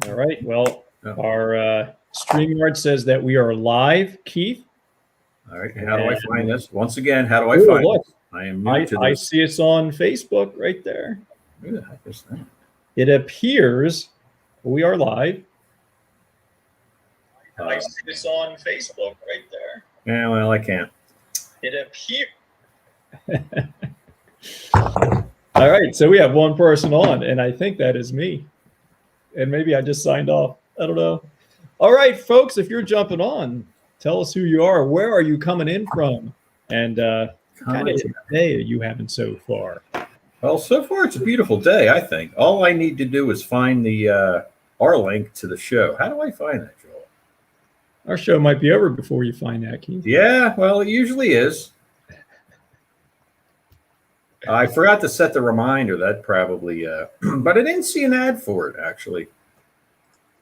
All right. Well, our StreamYard says that we are live, Keith. All right. How do I find this? Once again, how do I find this? I am new to this. I see us on Facebook right there. Who the heck is that? It appears we are live. I see this on Facebook right there. Yeah, well, I can't. It appears. All right, so we have one person on, and I think that is me. And maybe I just signed off. I don't know. All right, folks, if you're jumping on, tell us who you are. Where are you coming in from? And what kind of day are you having so far? Well, so far it's a beautiful day, I think. All I need to do is find the our link to the show. How do I find that, Joel? Our show might be over before you find that, Keith. Yeah, well, it usually is. I forgot to set the reminder. That probably, but I didn't see an ad for it, actually.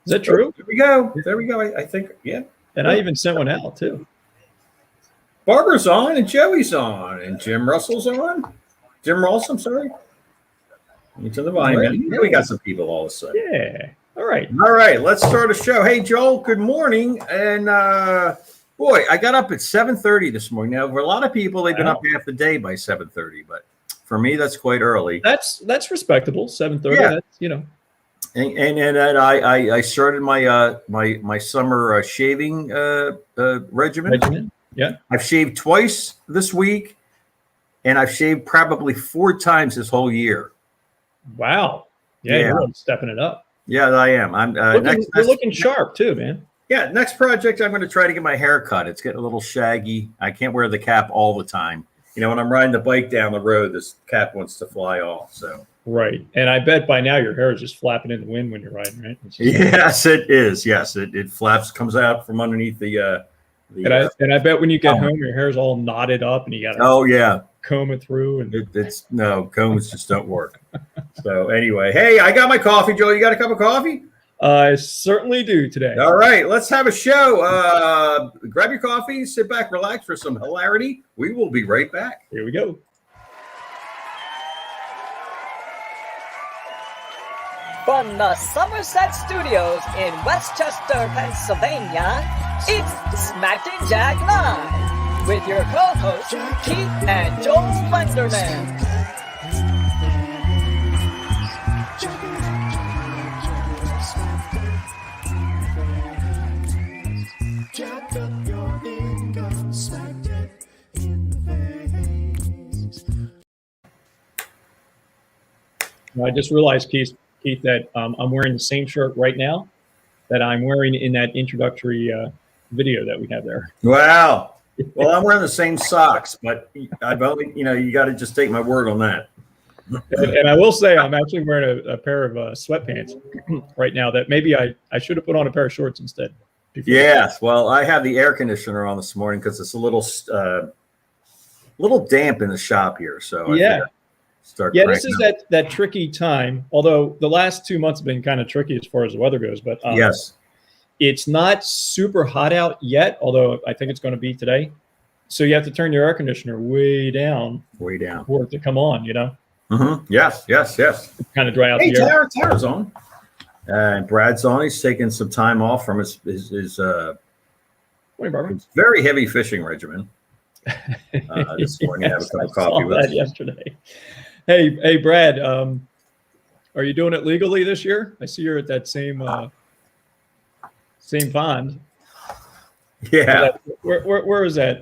Is that true? There we go. There we go. I think, yeah. And I even sent one out, too. Barbara's on, and Joey's on, and Jim Russell's on. Jim Ross, I'm sorry. Into the volume. Right. We got some people all of a sudden. Yeah. All right. All right. Let's start a show. Hey, Joel, good morning. And boy, I got up at 7:30 this morning. Now, for a lot of people, they've been up half the day by 7:30, but for me, that's quite early. That's respectable. 7:30. Yeah. That's, you know. And I started my summer shaving regimen. Yeah. I've shaved twice this week, and I've shaved probably 4 times this whole year. Wow. Yeah, you're really stepping it up. Yeah, I am. I'm you're looking sharp too, man. Yeah, next project, I'm going to try to get my hair cut. It's getting a little shaggy. I can't wear the cap all the time. You know, when I'm riding the bike down the road, this cap wants to fly off. So right, and I bet by now your hair is just flapping in the wind when you're riding, right? Yes, it is. Yes, it flaps, comes out from underneath the. And I bet when you get home, your hair's all knotted up, and you got to comb it through. And combs just don't work. So anyway, hey, I got my coffee, Joel. You got a cup of coffee? I certainly do today. All right, let's have a show. Grab your coffee, sit back, relax for some hilarity. We will be right back. Here we go. From the Somerset Studios in Westchester, Pennsylvania, it's Smack and Jack Live with your co-hosts Keith and Joel Wenderman. I just realized, Keith, that I'm wearing the same shirt right now that I'm wearing in that introductory video that we have there. Wow. Well, I'm wearing the same socks, but I've only, you got to just take my word on that. And I will say I'm actually wearing a pair of sweatpants right now that maybe I should have put on a pair of shorts instead. Yes. Well, I have the air conditioner on this morning because it's a little damp in the shop here. So yeah. This is that tricky time, although the last 2 months have been kind of tricky as far as the weather goes. But yes, it's not super hot out yet, although I think it's going to be today. So you have to turn your air conditioner way down for it to come on, Mm-hmm. Yes. Kind of dry out the air. Tara's on. And Brad's on. He's taking some time off from his very heavy fishing regimen. This morning, I have a cup of coffee with us yesterday. Hey, Brad, are you doing it legally this year? I see you're at that same pond. Yeah. Where is that?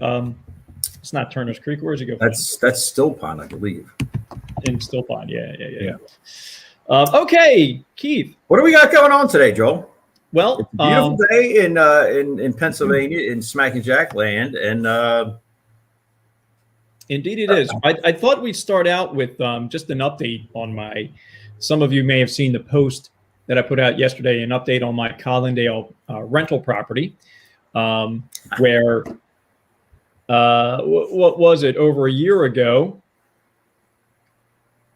It's not Turner's Creek. Where does it go? That's Still Pond, I believe. In Still Pond, yeah. Okay, Keith. What do we got going on today, Joel? Well, it's a beautiful day in Pennsylvania, in Smack and Jack land, and indeed it is. I thought we'd start out with just an update on some of you may have seen the post that I put out yesterday, an update on my Collindale rental property, where, what was it, over a year ago?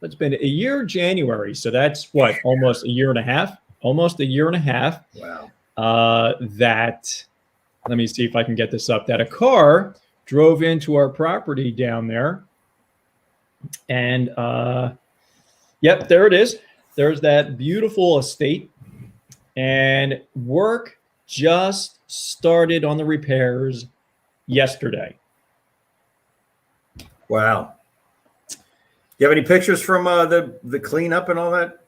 It's been a year January, so that's what, almost a year and a half? Almost a year and a half. Wow. That, let me see if I can get this up, that a car drove into our property down there. And, yep, there it is. there's that beautiful estate, and work just started on the repairs yesterday. Wow. Do you have any pictures from the cleanup and all that?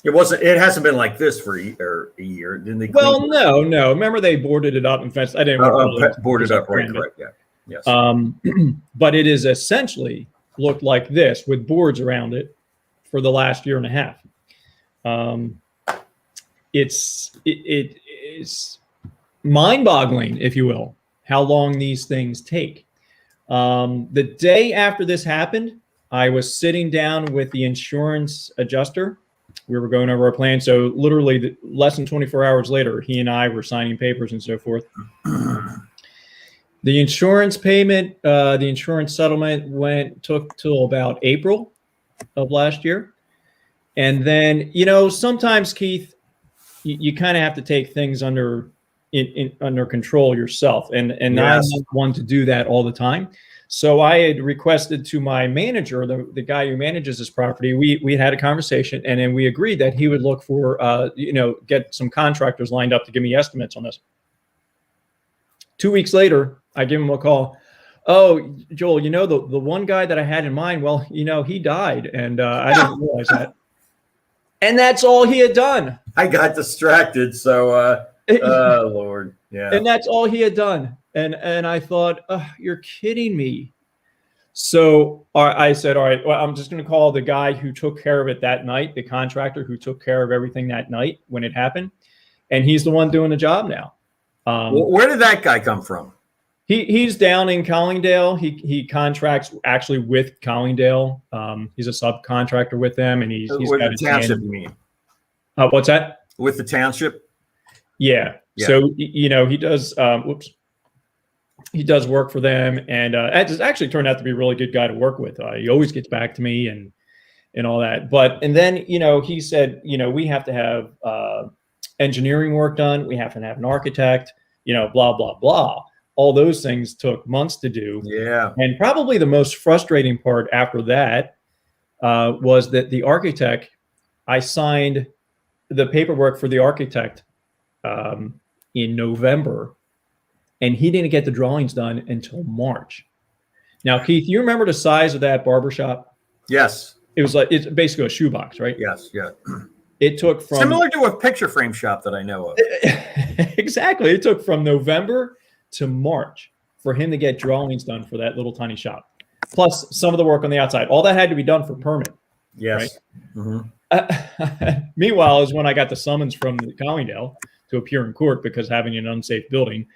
It hasn't been like this for a year. Didn't they? Well, no. Remember they boarded it up and fenced. I didn't boarded up, right? Correct. Yeah. Yes. But it is essentially looked like this with boards around it for the last year and a half. It is mind-boggling, if you will, how long these things take. The day after this happened, I was sitting down with the insurance adjuster. We were going over our plan. So literally less than 24 hours later, he and I were signing papers and so forth. The insurance payment, the insurance settlement took till about April of last year. And then, sometimes, Keith, you kind of have to take things under control yourself. And yes. I'm not one to do that all the time. So I had requested to my manager, the guy who manages this property, we had a conversation, and then we agreed that he would look for, get some contractors lined up to give me estimates on this. 2 weeks later, I give him a call. Oh, Joel, the one guy that I had in mind, well, he died, and I didn't realize that. And that's all he had done. I got distracted, so oh Lord, yeah. And that's all he had done. And I thought, oh, you're kidding me. So I said, all right, well, I'm just going to call the guy who took care of it that night, the contractor who took care of everything that night when it happened. And he's the one doing the job now. Where did that guy come from? He's down in Collingdale. He contracts actually with Collingdale. He's a subcontractor with them, and he's with got the township. You mean? What's that? With the township? Yeah. So he does. He does work for them, and it actually turned out to be a really good guy to work with. He always gets back to me and all that. And then he said, we have to have engineering work done. We have to have an architect. Blah blah blah. All those things took months to do. Yeah. And probably the most frustrating part after that was that the architect, I signed the paperwork for the architect in November, and he didn't get the drawings done until March. Now, Keith, you remember the size of that barbershop? Yes. It's basically a shoebox, right? Yes. Yeah. It took from similar to a picture frame shop that I know of. Exactly. It took from November to March for him to get drawings done for that little tiny shop, plus some of the work on the outside. All that had to be done for permit. Yes. Right? Mm-hmm. Meanwhile, is when I got the summons from Collingdale to appear in court because having an unsafe building.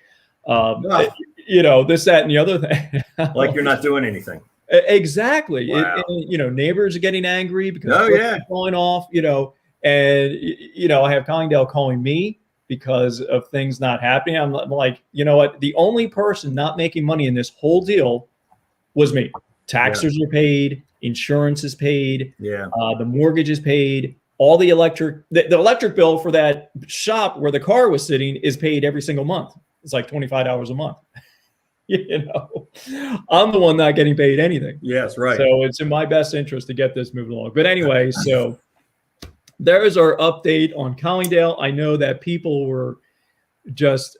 This, that, and the other thing. Like you're not doing anything. Exactly. Wow. Neighbors are getting angry because going off. And I have Collingdale calling me because of things not happening. I'm like, you know what? The only person not making money in this whole deal was me. Taxes are paid, insurance is paid, the mortgage is paid, all the electric bill for that shop where the car was sitting is paid every single month. It's like $25 a month. I'm the one not getting paid anything. Yes, right. So it's in my best interest to get this moving along. But anyway, so there is our update on Collingdale. I know that people were just,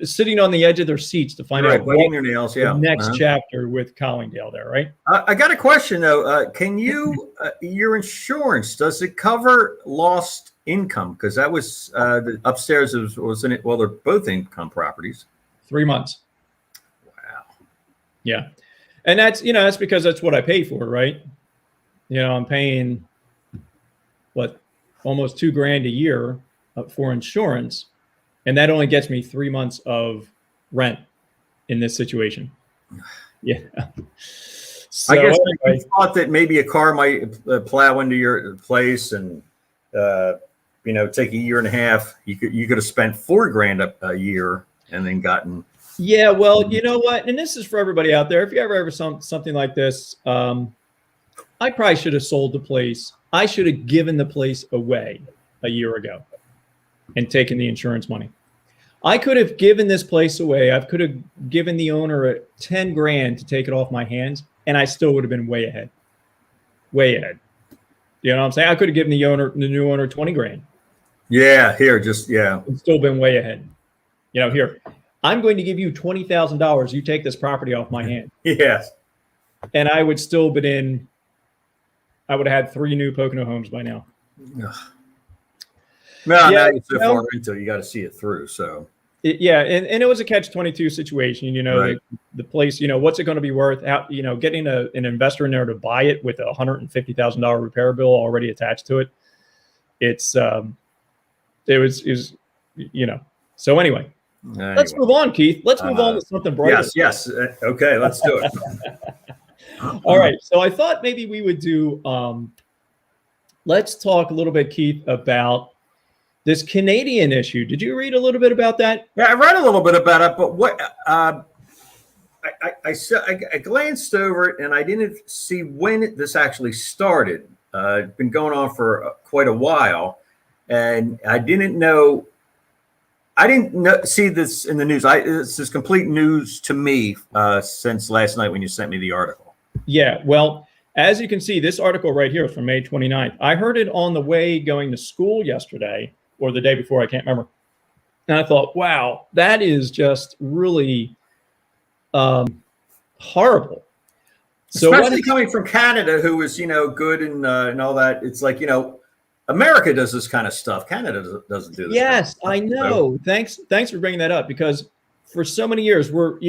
sitting on the edge of their seats to find out biting their nails, the next chapter with Collingdale there, right? I got a question, though. Can you, your insurance, does it cover lost income? Because that was the upstairs wasn't it? Well, they're both income properties. 3 months. Wow. Yeah. And that's because that's what I pay for, right? I'm paying almost $2,000 a year for insurance, and that only gets me 3 months of rent in this situation. Yeah. So, I guess I thought that maybe a car might plow into your place and take a year and a half. You could have spent $4,000 a year and then gotten. Yeah, well, you know what? And this is for everybody out there. If you ever something like this, I probably should have sold the place. I should have given the place away a year ago and taken the insurance money. I could have given this place away. I could have given the owner $10,000 to take it off my hands, and I still would have been way ahead. way ahead. You know what I'm saying? I could have given the new owner 20 grand. Yeah, here, just yeah. It's still been way ahead. You know, here, I'm going to give you $20,000. You take this property off my hand. Yes. And I would still been in. I would have had 3 new Pocono homes by now. No, now you're so far into it, you got to see it through. So and it was a catch-22 situation. You know, right. the place. You know, what's it going to be worth? How, you know, getting an investor in there to buy it with a $150,000 repair bill already attached to it. It was, you know. So anyway, let's move on, Keith. Let's move on to something brighter. Yes. Okay, let's do it. All right. So I thought maybe we would do. Let's talk a little bit, Keith, about this Canadian issue. Did you read a little bit about that? Yeah, I read a little bit about it, but what I glanced over it and I didn't see when this actually started. It's been going on for quite a while, and I didn't see this in the news. This is complete news to me since last night when you sent me the article. Yeah, well, as you can see, this article right here from May 29th, I heard it on the way going to school yesterday or the day before, I can't remember. And I thought, wow, that is just really horrible. So especially coming from Canada, who is, you know, good and all that. It's like, you know, America does this kind of stuff. Canada doesn't do this. Yes, I know. Thanks for bringing that up, because for so many years we're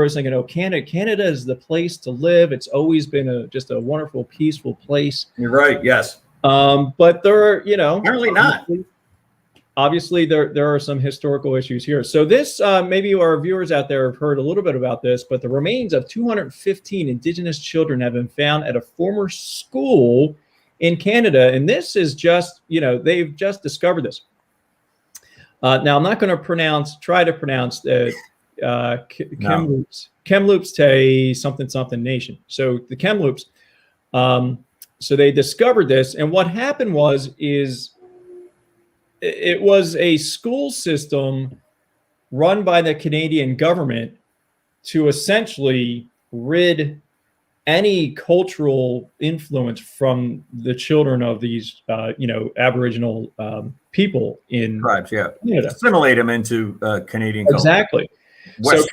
thinking, oh, Canada is the place to live. It's always been just a wonderful, peaceful place. You're right. Yes. But there are, you know, apparently not. Obviously, there are some historical issues here. So this, maybe our viewers out there have heard a little bit about this, but the remains of 215 Indigenous children have been found at a former school in Canada. And this is just, you know, they've just discovered this. Now, I'm not going to try to pronounce the Kamloops Te something nation. So the Kamloops, so they discovered this. And what happened is it was a school system run by the Canadian government to essentially rid any cultural influence from the children of these, Aboriginal people in tribes, Canada. Assimilate them into Canadian culture. Exactly. So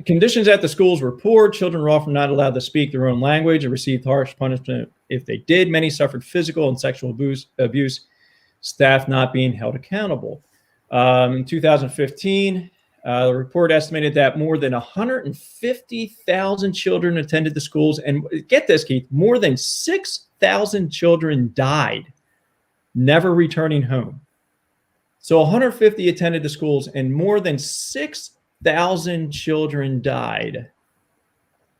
conditions at the schools were poor. Children were often not allowed to speak their own language and received harsh punishment if they did. Many suffered physical and sexual abuse, staff not being held accountable. In 2015, the report estimated that more than 150,000 children attended the schools. And get this, Keith, more than 6,000 children died, never returning home. So 150 attended the schools and more than 6,000 children died,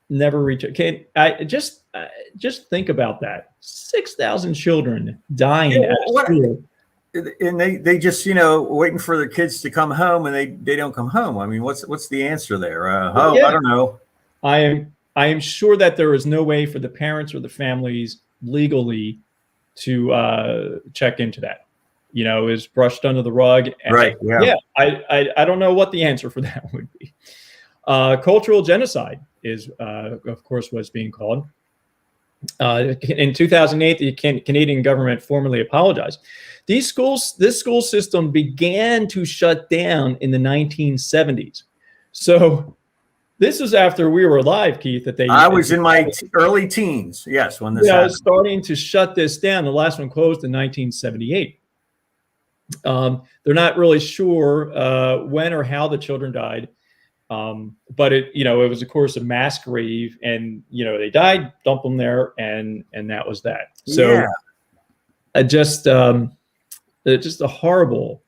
never returned. Okay, just think about that. 6,000 children dying at school. And they just, waiting for their kids to come home, and they don't come home. I mean, what's the answer there? I don't know. I am sure that there is no way for the parents or the families legally to check into that. Is brushed under the rug. And right. Yeah. I don't know what the answer for that would be. Cultural genocide is, of course, what's being called. In 2008, the Canadian government formally apologized. This school system began to shut down in the 1970s. So this was after we were alive, Keith. I was in my early teens. Yes, when this happened. Starting to shut this down. The last one closed in 1978. They're not really sure when or how the children died. But it was of course a mass grave, and they died, dump them there, and that was that. So just a horrible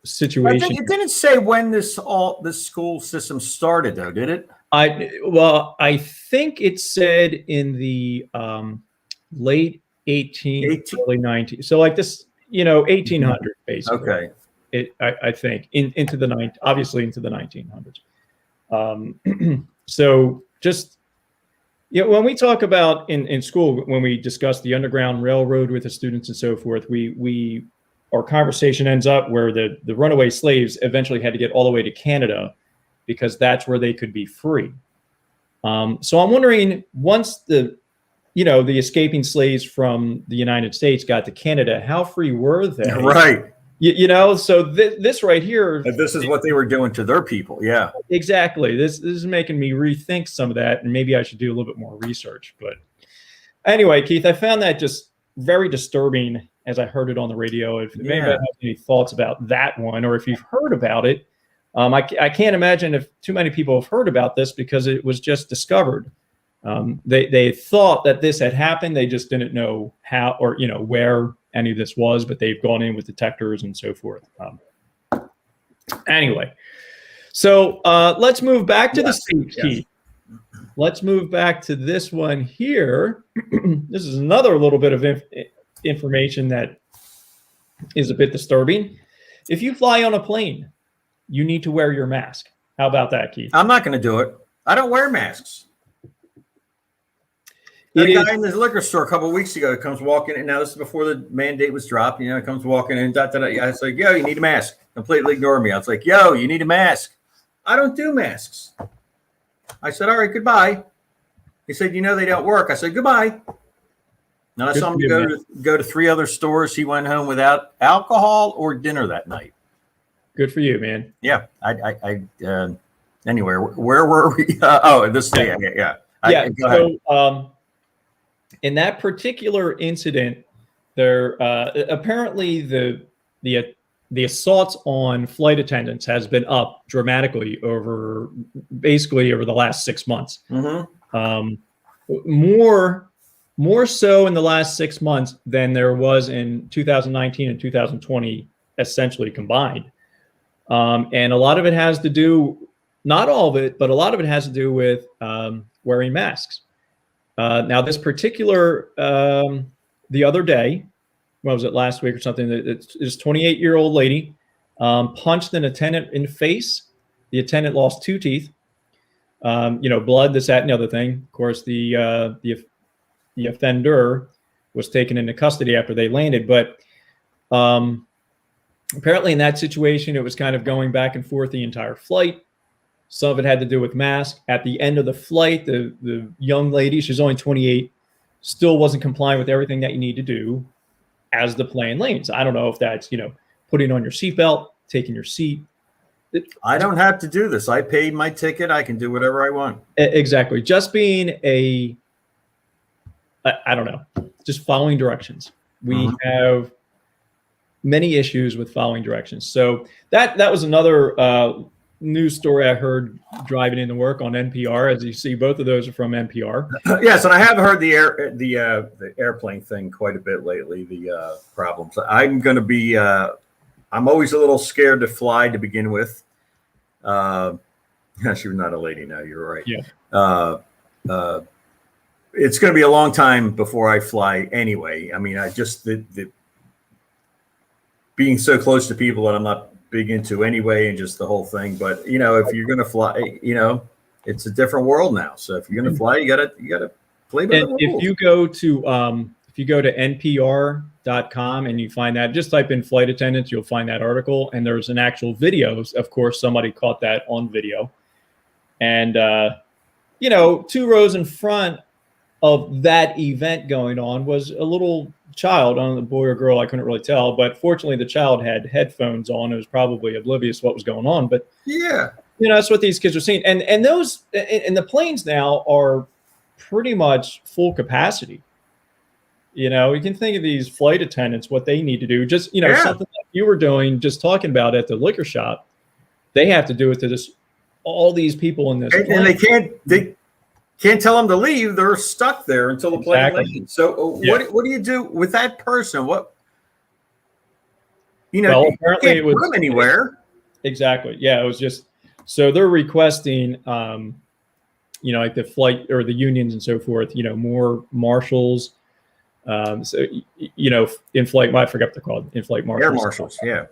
situation. I think it didn't say when this school system started, though, did it? I think it said in the late 18th, early 19th. So like this, 1800 basically. Okay. I think into the obviously into the 1900s. So just, when we talk about in school, when we discuss the Underground Railroad with the students and so forth, our conversation ends up where the runaway slaves eventually had to get all the way to Canada because that's where they could be free. So I'm wondering, once the the escaping slaves from the United States got to Canada, how free were they? Right. So this right here. And this is what they were doing to their people. Yeah. Exactly. This is making me rethink some of that, and maybe I should do a little bit more research. But anyway, Keith, I found that just very disturbing as I heard it on the radio. If anybody has any thoughts about that one, or if you've heard about it, I can't imagine if too many people have heard about this because it was just discovered. They thought that this had happened. They just didn't know how or where any of this was, but they've gone in with detectors and so forth. Anyway, so let's move back to the state, Keith. Let's move back to this one here. This is another little bit of information that is a bit disturbing. If you fly on a plane, you need to wear your mask. How about that, Keith? I'm not going to do it. I don't wear masks. The guy in the liquor store a couple of weeks ago comes walking in. Now, this is before the mandate was dropped. Comes walking in. I was like, yo, you need a mask. Completely ignored me. I was like, yo, you need a mask. I don't do masks. I said, all right, goodbye. He said, they don't work. I said, goodbye. And I saw him go to 3 other stores. He went home without alcohol or dinner that night. Good for you, man. Yeah. Anyway, where were we? In that particular incident, there apparently the assaults on flight attendants has been up dramatically over the last 6 months. Mm-hmm. More so in the last 6 months than there was in 2019 and 2020, essentially combined. And a lot of it has to do, not all of it, but a lot of it has to do with wearing masks. Now, this particular, the other day, what was it, last week or something, this 28-year-old lady punched an attendant in the face. The attendant lost 2 teeth. Blood, this, that, and the other thing. Of course, the offender was taken into custody after they landed. But apparently in that situation, it was kind of going back and forth the entire flight. Some of it had to do with masks. At the end of the flight, the young lady, she's only 28, still wasn't complying with everything that you need to do as the plane lands. I don't know if that's, putting on your seatbelt, taking your seat. I don't have to do this. I paid my ticket. I can do whatever I want. Exactly. Just being I don't know, just following directions. We have many issues with following directions. So that was another news story I heard driving into work on NPR. As you see, both of those are from NPR. Yes, and I have heard the airplane thing quite a bit lately. The problems. I'm going to be. I'm always a little scared to fly to begin with. She was not a lady. Now you're right. Yeah. It's going to be a long time before I fly anyway. I mean, I just the being so close to people that I'm not big into anyway, and just the whole thing. But if you're going to fly, it's a different world now. So if you're going to fly, you gotta play by the rules. If you go to npr.com and you find that, just type in flight attendants, you'll find that article. And there's an actual video. Of course, somebody caught that on video. And 2 rows in front of that event going on was a little child, I don't know, boy or girl, I couldn't really tell, but fortunately the child had headphones on. It was probably oblivious to what was going on, but yeah, that's what these kids are seeing. And those, and the planes now are pretty much full capacity. You can think of these flight attendants, what they need to do, just, something like you were doing, just talking about at the liquor shop, they have to do it to all these people in this plane. And they can't tell them to leave. They're stuck there until the plane lands. So what do you do with that person? What, well, apparently you can't put them anywhere. Exactly. Yeah. It was just, so they're requesting, like the flight or the unions and so forth, more marshals. So, in flight, I forgot what they're called, in-flight marshals. Air marshals. Yeah.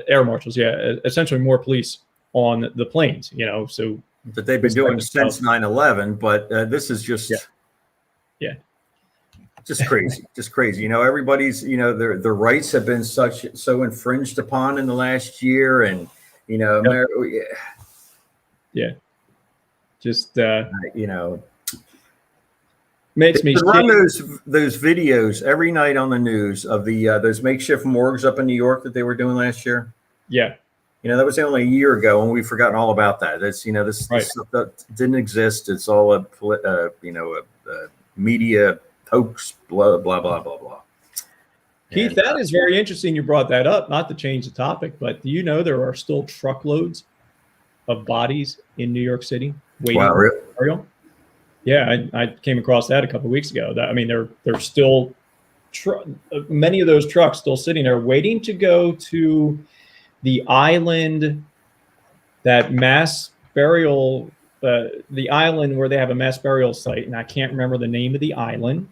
Air marshals. Yeah. Essentially more police on the planes, so. That they've been doing since 9/11, but this is just just crazy. Everybody's their rights have been so infringed upon in the last year, and just makes me They run shake. those videos every night on the news of the those makeshift morgues up in New York that they were doing last year. Yeah, That was only a year ago, and we've forgotten all about that. That's right. this stuff that didn't exist. It's all a media hoax. Blah blah blah blah blah. Keith, And that is very interesting. You brought that up. Not to change the topic, but do you know there are still truckloads of bodies in New York City waiting wow, for really? burial? Yeah, I came across that a couple of weeks ago. I mean, they're still many of those trucks still sitting there waiting to go to the island, that mass burial, the island where they have a mass burial site, and I can't remember the name of the island.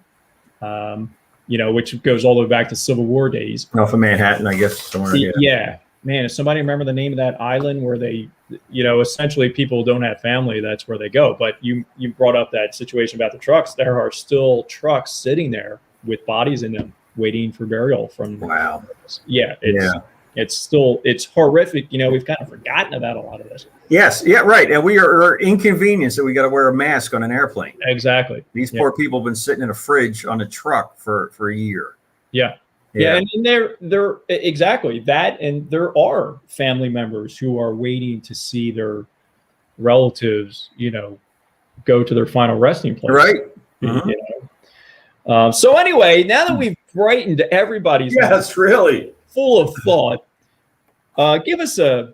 Which goes all the way back to Civil War days. Off of Manhattan, I guess somewhere. Yeah, man, if somebody remember the name of that island where they, essentially people don't have family, that's where they go. But you brought up that situation about the trucks. There are still trucks sitting there with bodies in them waiting for burial from. Wow. Yeah, it's horrific. We've kind of forgotten about a lot of this. Yes, yeah, right. And we are inconvenienced that we got to wear a mask on an airplane. Exactly. These poor people have been sitting in a fridge on a truck for a year. Yeah. And they're exactly that. And there are family members who are waiting to see their relatives, go to their final resting place. Right. So anyway, now that we've brightened everybody's life, really full of thought, give us a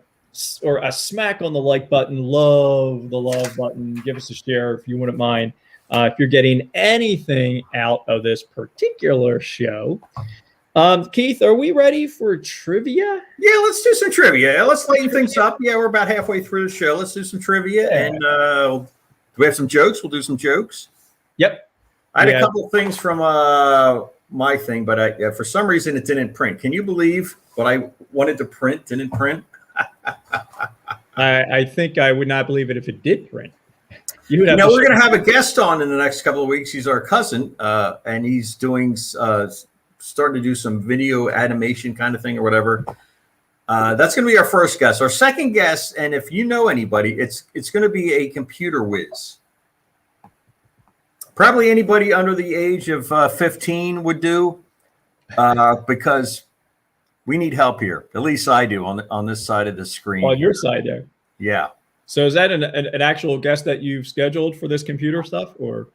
smack on the like button, love the love button, give us a share if you wouldn't mind. If you're getting anything out of this particular show. Keith, are we ready for trivia? Yeah, let's do some trivia. Let's lighten things up. Yeah, we're about halfway through the show. Let's do some trivia. Yeah. And do we have some jokes? We'll do some jokes. Yep. I had a couple of things from my thing, but for some reason it didn't print. Can you believe what I wanted to print didn't print? I think I would not believe it if it did print. We're going to have a guest on in the next couple of weeks. He's our cousin, and he's doing starting to do some video animation kind of thing or whatever. That's going to be our first guest. Our second guest, and if you know anybody, it's going to be a computer whiz. Probably anybody under the age of 15 would do, because we need help here. At least I do on this side of the screen. On your side there. Yeah. So is that an actual guest that you've scheduled for this computer stuff, or?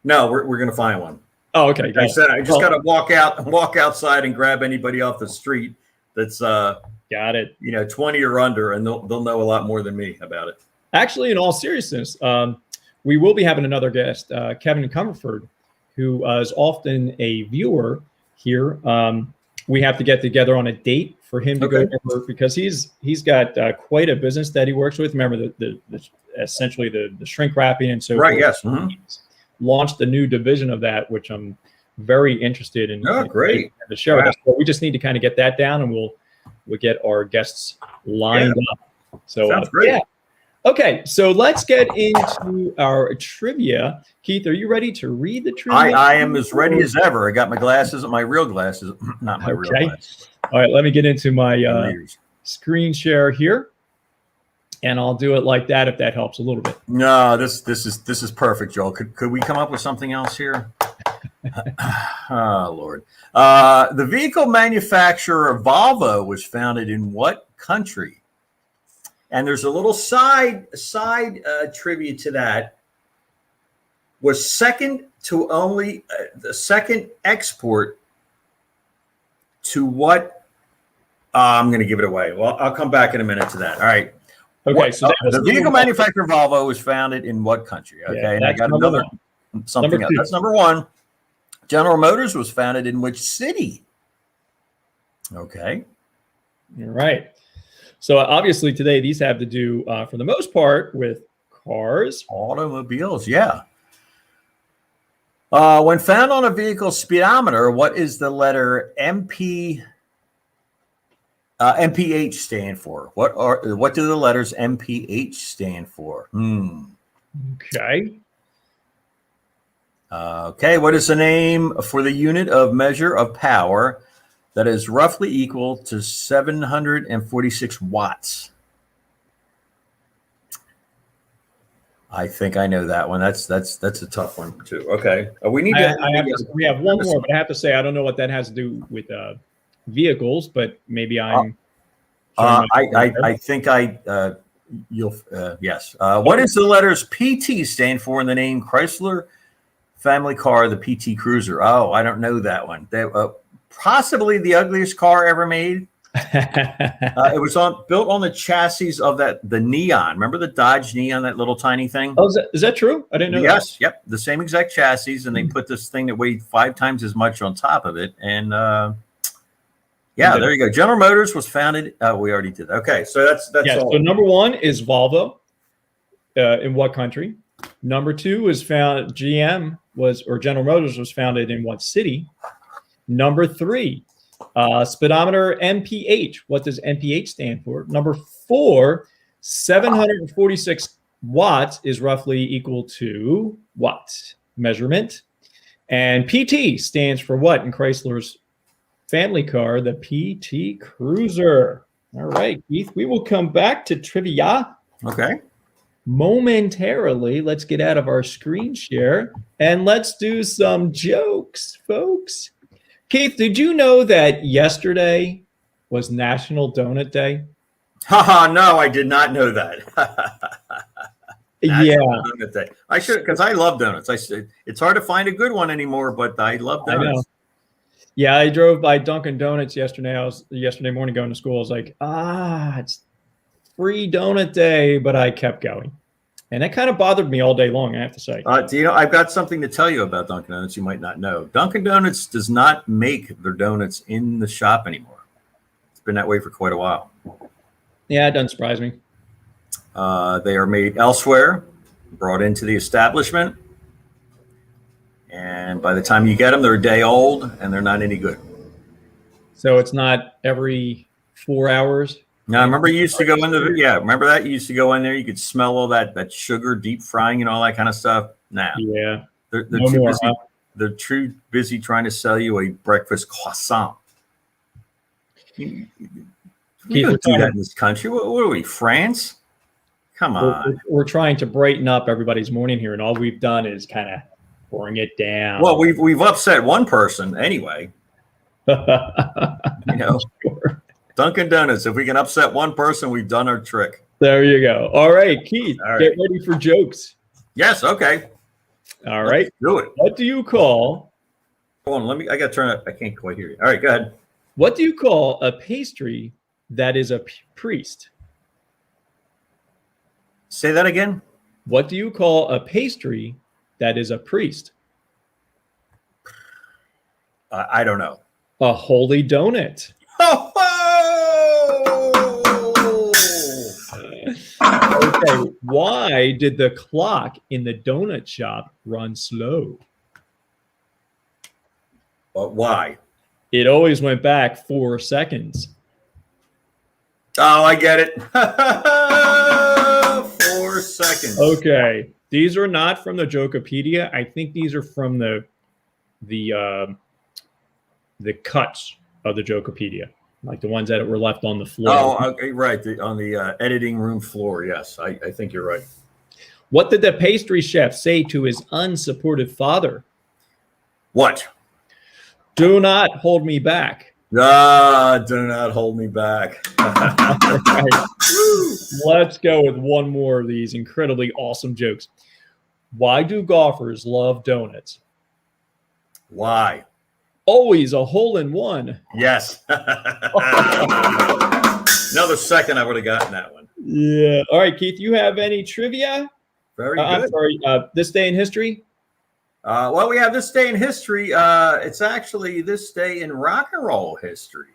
No, we're going to find one. Oh, okay. I said I just got to walk outside and grab anybody off the street that's got it. 20 or under, and they'll know a lot more than me about it. Actually, in all seriousness, we will be having another guest, Kevin Comerford, who is often a viewer here. We have to get together on a date for him to go over, because he's got quite a business that he works with. Remember the essentially the shrink wrapping and so right. forth. Yes. Mm-hmm. Launched a new division of that, which I'm very interested in. Oh, great! The show. Wow. So we just need to kind of get that down, and we'll get our guests lined up. So sounds great. Yeah. Okay, so let's get into our trivia. Keith, are you ready to read the trivia? I am as ready as ever. I got my glasses, my real glasses, not my real glasses. All right, let me get into my screen share here, and I'll do it like that if that helps a little bit. No, this is perfect, Joel. Could we come up with something else here? Oh, Lord. The vehicle manufacturer Volvo was founded in what country? And there's a little side trivia to that. Was second to only the second export to what? I'm going to give it away. Well, I'll come back in a minute to that. All right. Okay. So the vehicle manufacturer Volvo was founded in what country? Okay, and I got another something else. That's number one. General Motors was founded in which city? Okay. All right. So obviously today these have to do, for the most part, with cars. Automobiles, yeah. When found on a vehicle speedometer, what is the letter MPH stand for? What do the letters MPH stand for? Okay. Okay, what is the name for the unit of measure of power that is roughly equal to 746 watts? I think I know that one. That's a tough one too. Okay, we need we have one more, but I have to say I don't know what that has to do with vehicles, but maybe I'm. I think you'll yes. What does the letters PT stand for in the name Chrysler family car, the PT Cruiser? Oh, I don't know that one. Possibly the ugliest car ever made. It was built on the chassis of the Neon. Remember the Dodge Neon, that little tiny thing? Oh, is that true? I didn't know. Yes, that. Yep, the same exact chassis, and they put this thing that weighed 5 times as much on top of it. And yeah, there you go. General Motors was founded. We already did that. Okay, so that's all. So number 1 is Volvo. In what country? Number 2 is GM General Motors was founded in what city? Number 3. Speedometer MPH. What does MPH stand for? Number 4, 746 watts is roughly equal to what? Measurement. And PT stands for what in Chrysler's family car? The PT Cruiser. All right, Keith, we will come back to trivia. Okay. Momentarily. Let's get out of our screen share and let's do some jokes, folks. Keith, did you know that yesterday was National Donut Day? Haha, no, I did not know that. Yeah. Donut Day. I should, because I love donuts. It's hard to find a good one anymore, but I love donuts. I know. Yeah, I drove by Dunkin' Donuts yesterday morning going to school. I was like, it's free donut day, but I kept going. And that kind of bothered me all day long, I have to say. Do you know, I've got something to tell you about Dunkin' Donuts you might not know. Dunkin' Donuts does not make their donuts in the shop anymore. It's been that way for quite a while. Yeah, it doesn't surprise me. They are made elsewhere, brought into the establishment. And by the time you get them, they're a day old and they're not any good. So it's not every 4 hours? Now, remember you used to go in remember that? You used to go in there, you could smell all that sugar, deep frying and all that kind of stuff. Nah. Yeah. They're too busy. They're too busy trying to sell you a breakfast croissant. We don't do that in this country. What are we, France? Come on. We're trying to brighten up everybody's morning here, and all we've done is kind of bring it down. Well, we've upset one person anyway. Sure. Dunkin' Donuts. If we can upset one person, we've done our trick. There you go. All right, Keith, get ready for jokes. Yes. Okay. All right. Let's do it. What do you call? Hold on. I got to turn up. I can't quite hear you. All right. Go ahead. What do you call a pastry that is a priest? Say that again. What do you call a pastry that is a priest? I don't know. A holy donut. Okay, why did the clock in the donut shop run slow? Why? It always went back 4 seconds. Oh, I get it. 4 seconds. Okay, these are not from the Jokepedia. I think these are from the cuts of the Jokepedia, like the ones that were left on the floor. Oh, okay, right. On the editing room floor. Yes, I think you're right. What did the pastry chef say to his unsupportive father? What? Do not hold me back. Do not hold me back. Right. Let's go with one more of these incredibly awesome jokes. Why do golfers love donuts? Why? Always a hole-in-one. Yes. Another second, I would have gotten that one. Yeah. All right, Keith, you have any trivia? Very good. I'm sorry, this day in history? Well, we have this day in history. It's actually this day in rock and roll history.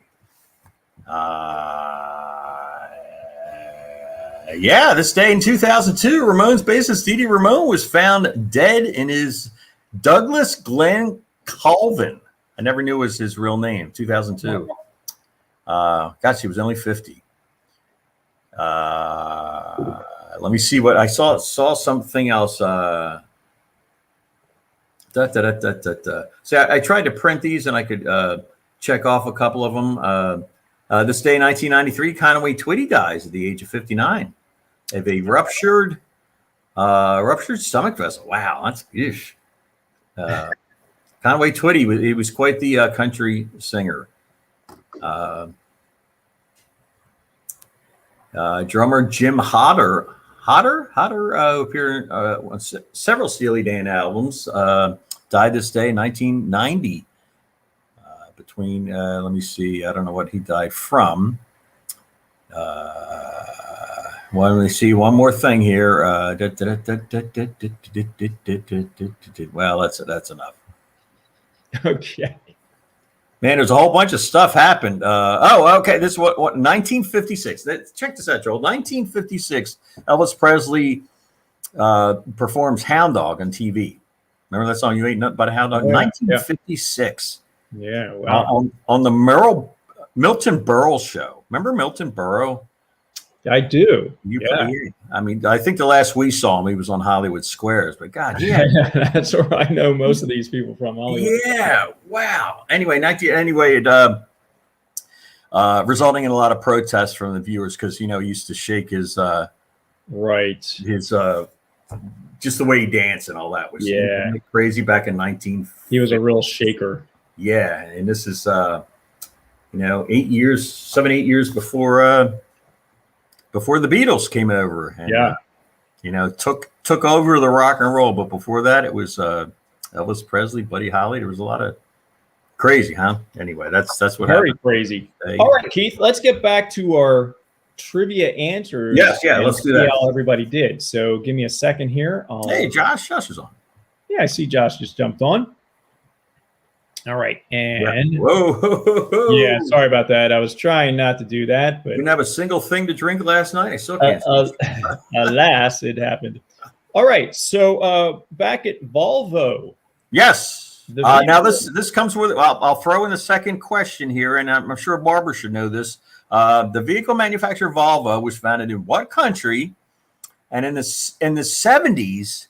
Yeah, this day in 2002, Ramones bassist Dee Dee Ramone was found dead in his Douglas Glen Colvin. I never knew was his real name. 2002. Gosh, he was only 50. Let me see what I saw. Something else. See, I tried to print these, and I could check off a couple of them. This day in 1993, Conway Twitty dies at the age of 59 of a ruptured Ruptured stomach vessel. Wow, that's ish. Conway Twitty, he was quite the country singer. Drummer Jim Hodder appeared on several Steely Dan albums. Died this day in 1990. Between, let me see, I don't know what he died from. Well, let me see one more thing here. Well, that's enough. Okay. Man, there's a whole bunch of stuff happened. Okay. This is what 1956. Check this out, Joel. 1956, Elvis Presley performs Hound Dog on TV. Remember that song? You ain't nothing but a hound dog. Yeah, 1956. Yeah. Wow. On the Milton Berle show. Remember Milton Berle? I do. I mean, I think the last we saw him, he was on Hollywood Squares. But God, yeah, that's where I know most of these people from Hollywood. Yeah. Wow. Anyway, resulting in a lot of protests from the viewers because he used to shake his just the way he danced and all that was crazy back in 19. He was a real shaker. Yeah, and this is 7-8 years before the Beatles came over and took over the rock and roll. But before that, it was Elvis Presley, Buddy Holly. There was a lot of crazy, huh? Anyway, that's what very happened. Crazy. All right, Keith, let's get back to our trivia answers. Yes, let's do that. How everybody did. So give me a second here. Hey, Josh is on. Yeah, I see Josh just jumped on. All right, and whoa. Yeah, sorry about that. I was trying not to do that, but didn't have a single thing to drink last night. I still can't. Alas, it happened. All right, so back at Volvo. Yes. Now this comes with. I'll throw in the second question here, and I'm sure Barbara should know this. The vehicle manufacturer Volvo was founded in what country? And in the 70s,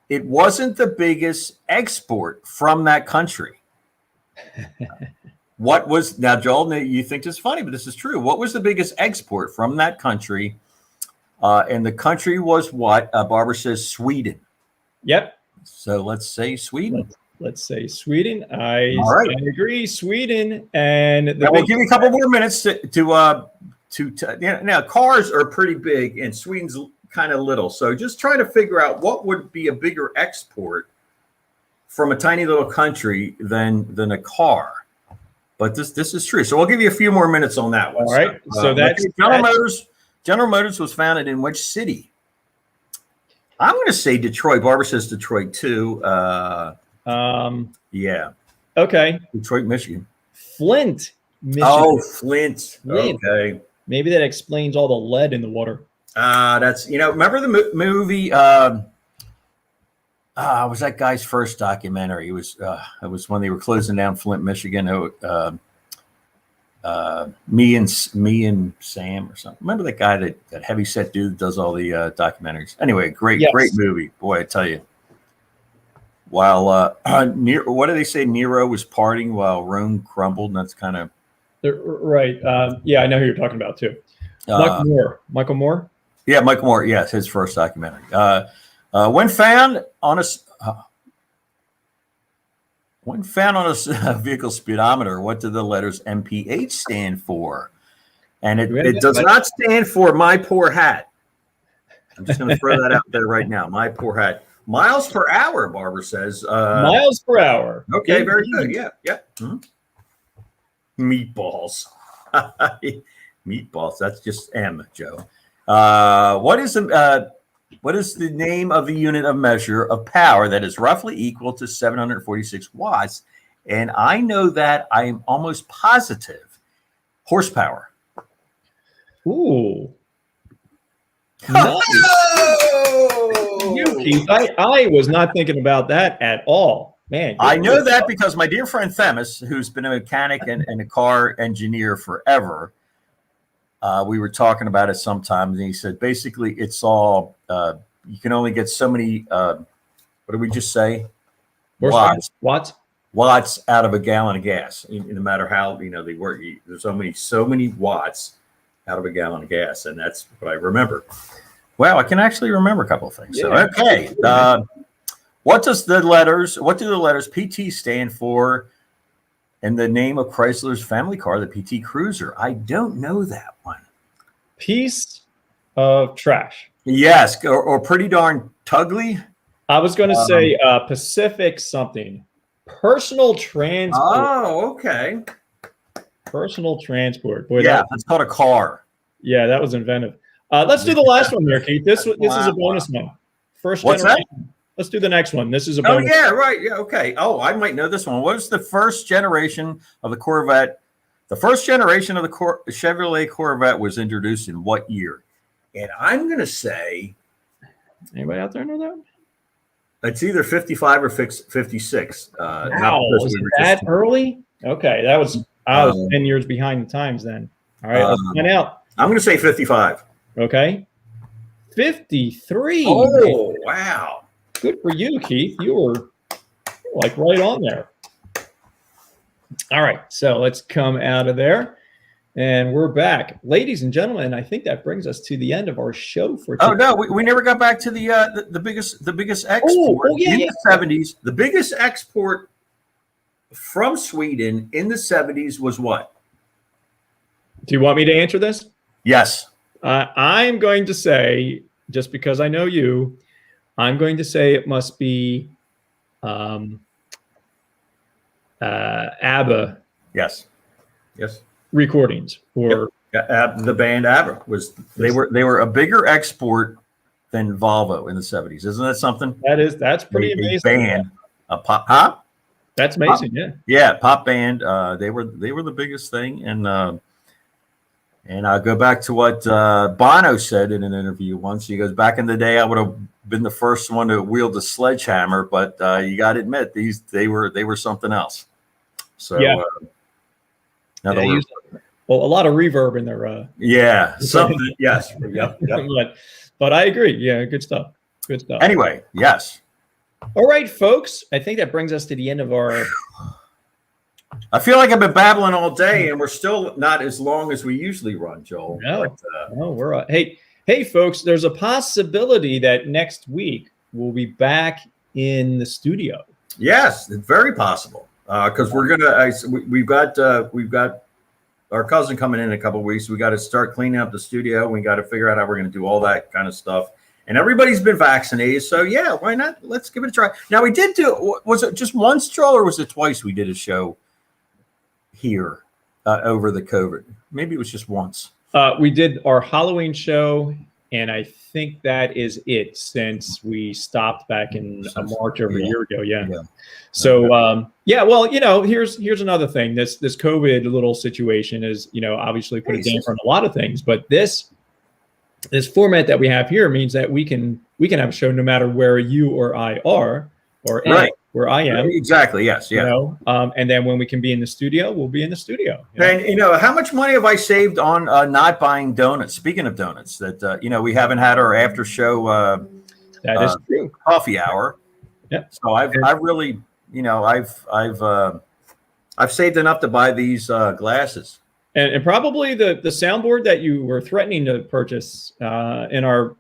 it wasn't the biggest export from that country. What was now, Joel? You think this is funny, but this is true. What was the biggest export from that country? And the country was what? Barbara says Sweden. Yep. So let's say Sweden. Let's say Sweden. I agree, Sweden. And we'll give you a couple more minutes to now cars are pretty big and Sweden's kind of little. So just try to figure out what would be a bigger export from a tiny little country than a car. But this is true. So we'll give you a few more minutes on that one. All right. So that's General Motors was founded in which city? I'm going to say Detroit. Barbara says Detroit too. Yeah. Okay. Detroit, Michigan. Flint, Michigan. Oh, Flint. Okay. Maybe that explains all the lead in the water. That's remember the movie? Was that guy's first documentary? It was when they were closing down Flint, Michigan. Me and Sam or something. Remember that guy that heavyset dude that does all the documentaries? Anyway, great movie. Boy, I tell you. While what do they say? Nero was partying while Rome crumbled. And that's kind of right. Yeah, I know who you're talking about too. Michael Moore. Yeah, Michael Moore. Yes, his first documentary. When found on a vehicle speedometer, what do the letters MPH stand for? And it does not stand for my poor hat. I'm just going to throw that out there right now. My poor hat. Miles per hour, Barbara says. Miles per hour. Okay, very good. Yeah. Mm-hmm. Meatballs. Meatballs. That's just M, Joe. What is the name of the unit of measure of power that is roughly equal to 746 watts? And I know that I am almost positive. Horsepower. Ooh. Nice. Keith, I was not thinking about that at all. Man. I know that because my dear friend Themis, who's been a mechanic and a car engineer forever, we were talking about it sometimes, and he said basically it's all you can only get so many what did we just say? Watts out of a gallon of gas. No matter how they work, there's so many watts out of a gallon of gas, and that's what I remember. Wow, I can actually remember a couple of things. So, Yeah. okay. What do the letters PT stand for in the name of Chrysler's family car, the PT Cruiser? I don't know that one. Piece of trash. Yes, or pretty darn tugly. I was going to say Pacific something. Personal transport. Oh, okay. Personal transport. Boy, Yeah, that's called a car. Yeah, that was inventive. Let's do the last one there, Keith. This is a bonus one. First What's generation. that? Let's do the next one. This is a Oh, bonus. yeah, right. Yeah, okay. Oh, I might know this one. What was the first generation of the Corvette? The first generation of the Chevrolet Corvette was introduced in what year? And I'm going to say Anybody out there know that? it's either 55 or 56. Wow, was it that early? Okay, I was 10 years behind the times then. All right, let's find out. I'm going to say 55. Okay. 53. Oh, wow. Good for you, Keith. You were like right on there. All right, so let's come out of there. And we're back. Ladies and gentlemen, I think that brings us to the end of our show for today. Oh, no, we never got back to the biggest export in the 70s. The biggest export from Sweden in the 70s was what? Do you want me to answer this? Yes. I'm going to say, just because I know you, I'm going to say it must be ABBA. Yes. Recordings or the band ABBA they were a bigger export than Volvo in the 70s. Isn't that something? That's pretty amazing. Band, a pop, huh? That's amazing. Yeah, pop band. They were the biggest thing, and I'll go back to what Bono said in an interview once. He goes, "Back in the day, I would have been the first one to wield a sledgehammer, but you got to admit they were something else." So yeah. A lot of reverb in their something. Yes. Yep. But I agree. Yeah, good stuff. Anyway, yes. All right, folks. I think that brings us to the end of our. I feel like I've been babbling all day, and we're still not as long as we usually run, Joel. No, we're hey, folks. There's a possibility that next week we'll be back in the studio. Yes, it's very possible. Because we're gonna, we've got our cousin coming in a couple of weeks. We got to start cleaning up the studio. We got to figure out how we're going to do all that kind of stuff. And everybody's been vaccinated, so yeah, why not? Let's give it a try. Now we did do. Was it just once, Joel, or was it twice? We did a show here over the COVID. Maybe it was just once. We did our Halloween show, and I think that is it since we stopped back in March over a year ago. Yeah. So, well, here's another thing. This COVID little situation is, obviously put a damper on a lot of things, but this format that we have here means that we can have a show no matter where you or I are, or where I am. Exactly. Yes. Yeah. And then when we can be in the studio, we'll be in the studio. And how much money have I saved on not buying donuts? Speaking of donuts, that we haven't had our after show that is true coffee hour. Yeah. So I've really, I've saved enough to buy these glasses. And probably the soundboard that you were threatening to purchase in our.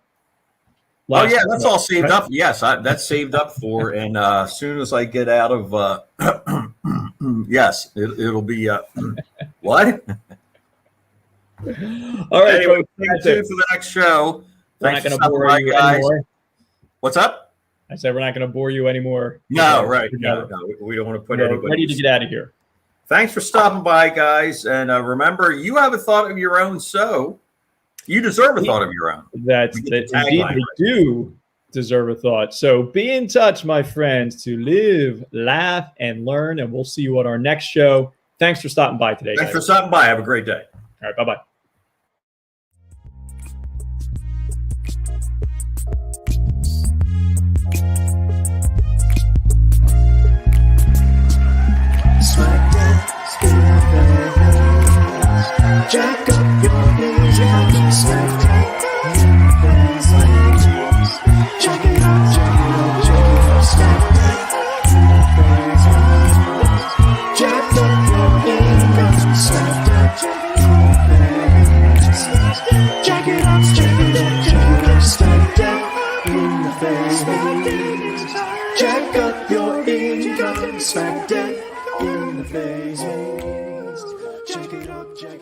That's all saved up. Yes, that's saved up for. And as soon as I get out of, yes, it'll be what? All right. Anyway, stay tuned for the next show. Thanks for stopping by, guys. Anymore. What's up? I said we're not going to bore you anymore. No, right. No, we don't want to put anybody. Ready to get out of here. Thanks for stopping by, guys. And remember, you have a thought of your own, so you deserve a thought of your own. Indeed, we do deserve a thought. So be in touch, my friends, to live, laugh, and learn. And we'll see you on our next show. Thanks for stopping by today. Thanks for stopping by. Have a great day. All right. Bye-bye. Jack up your knees, smack check it out, smack jack up your knees, smack jack it up, smack days. Check it up, check it up.